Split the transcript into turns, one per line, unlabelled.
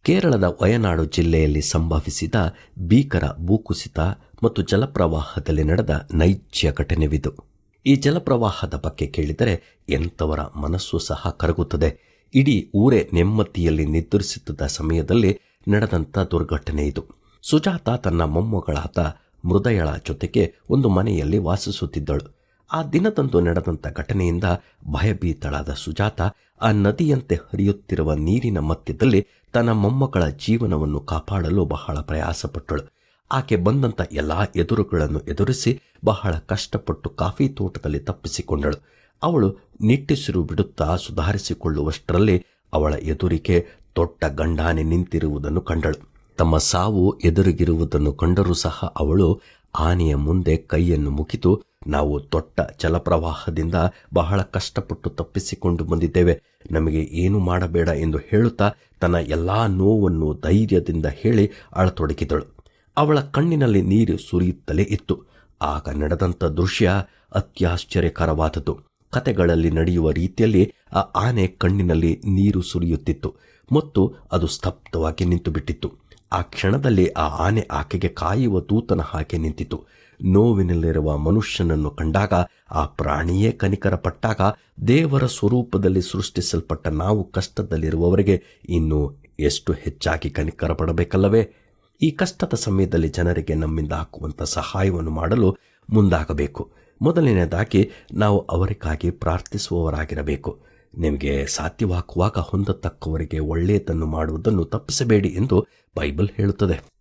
ಕೇರಳದ ವಯನಾಡು ಜಿಲ್ಲೆಯಲ್ಲಿ ಸಂಭವಿಸಿದ ಭೀಕರ ಭೂಕುಸಿತ ಮತ್ತು ಜಲಪ್ರವಾಹದಲ್ಲಿ ನಡೆದ ನೈಜ ಘಟನೆವಿದು. ಈ ಜಲಪ್ರವಾಹದ ಬಗ್ಗೆ ಕೇಳಿದರೆ ಎಂಥವರ ಮನಸ್ಸು ಸಹ ಕರಗುತ್ತದೆ. ಇಡೀ ಊರೇ ನೆಮ್ಮದಿಯಲ್ಲಿ ನಿದ್ರಿಸುತ್ತಿದ್ದ ಸಮಯದಲ್ಲಿ ನಡೆದಂಥ ದುರ್ಘಟನೆ ಇದು. ಸುಜಾತ ತನ್ನ ಮೊಮ್ಮಗಳಾದ ಮೃದಯಳ ಜೊತೆಗೆ ಒಂದು ಮನೆಯಲ್ಲಿ ವಾಸಿಸುತ್ತಿದ್ದಳು. ಆ ದಿನದಂದು ನಡೆದಂಥ ಘಟನೆಯಿಂದ ಭಯಭೀತಳಾದ ಸುಜಾತ ಆ ನದಿಯಂತೆ ಹರಿಯುತ್ತಿರುವ ನೀರಿನ ಮಧ್ಯದಲ್ಲಿ ತನ್ನ ಮೊಮ್ಮಗಳ ಜೀವನವನ್ನು ಕಾಪಾಡಲು ಬಹಳ ಪ್ರಯಾಸಪಟ್ಟಳು. ಆಕೆ ಬಂದಂಥ ಎಲ್ಲ ಎದುರುಗಳನ್ನು ಎದುರಿಸಿ ಬಹಳ ಕಷ್ಟಪಟ್ಟು ಕಾಫಿ ತೋಟದಲ್ಲಿ ತಪ್ಪಿಸಿಕೊಂಡಳು. ಅವಳು ನಿಟ್ಟುಸಿರು ಬಿಡುತ್ತಾ ಸುಧಾರಿಸಿಕೊಳ್ಳುವಷ್ಟರಲ್ಲಿ ಅವಳ ಎದುರಿಗೆ ದೊಡ್ಡ ಗಂಡಾನೆ ನಿಂತಿರುವುದನ್ನು ಕಂಡಳು. ತಮ್ಮ ಸಾವು ಎದುರಿಗಿರುವುದನ್ನು ಕಂಡರೂ ಸಹ ಅವಳು ಆನೆಯ ಮುಂದೆ ಕೈಯನ್ನು ಮುಗಿದು, ನಾವು ದೊಡ್ಡ ಜಲಪ್ರವಾಹದಿಂದ ಬಹಳ ಕಷ್ಟಪಟ್ಟು ತಪ್ಪಿಸಿಕೊಂಡು ಬಂದಿದ್ದೇವೆ, ನಮಗೆ ಏನು ಮಾಡಬೇಡ ಎಂದು ಹೇಳುತ್ತಾ ತನ್ನ ಎಲ್ಲಾ ನೋವನ್ನು ಧೈರ್ಯದಿಂದ ಹೇಳಿ ಅಳತೊಡಗಿದಳು. ಅವಳ ಕಣ್ಣಿನಲ್ಲಿ ನೀರು ಸುರಿಯುತ್ತಲೇ ಇತ್ತು. ಆಗ ನಡೆದಂಥ ದೃಶ್ಯ ಅತ್ಯಾಶ್ಚರ್ಯಕರವಾದದ್ದು. ಕತೆಗಳಲ್ಲಿ ನಡೆಯುವ ರೀತಿಯಲ್ಲಿ ಆ ಆನೆ ಕಣ್ಣಿನಲ್ಲಿ ನೀರು ಸುರಿಯುತ್ತಿತ್ತು ಮತ್ತು ಅದು ಸ್ತಬ್ಧವಾಗಿ ನಿಂತು ಬಿಟ್ಟಿತ್ತು. ಆ ಕ್ಷಣದಲ್ಲಿ ಆ ಆನೆ ಆಕೆಗೆ ಕಾಯುವ ದೂತನ ಹಾಗೆ ನಿಂತಿತು. ನೋವಿನಲ್ಲಿರುವ ಮನುಷ್ಯನನ್ನು ಕಂಡಾಗ, ಆ ಪ್ರಾಣಿಯೇ ಕನಿಕರ ಪಟ್ಟಾಗ, ದೇವರ ಸ್ವರೂಪದಲ್ಲಿ ಸೃಷ್ಟಿಸಲ್ಪಟ್ಟ ನಾವು ಕಷ್ಟದಲ್ಲಿರುವವರಿಗೆ ಇನ್ನೂ ಎಷ್ಟು ಹೆಚ್ಚಾಗಿ ಕನಿಕರ ಪಡಬೇಕಲ್ಲವೇ? ಈ ಕಷ್ಟದ ಸಮಯದಲ್ಲಿ ಜನರಿಗೆ ನಮ್ಮಿಂದ ಹಾಕುವಂಥ ಸಹಾಯವನ್ನು ಮಾಡಲು ಮುಂದಾಗಬೇಕು. ಮೊದಲನೇದಾಗಿ ನಾವು ಅವರಿಗಾಗಿ ಪ್ರಾರ್ಥಿಸುವವರಾಗಿರಬೇಕು. ನಿಮಗೆ ಸಾಧ್ಯವಾಗುವಾಗ ಹೊಂದತಕ್ಕವರಿಗೆ ಒಳ್ಳೆಯದನ್ನು ಮಾಡುವುದನ್ನು ತಪ್ಪಿಸಬೇಡಿ ಎಂದು ಬೈಬಲ್ ಹೇಳುತ್ತದೆ.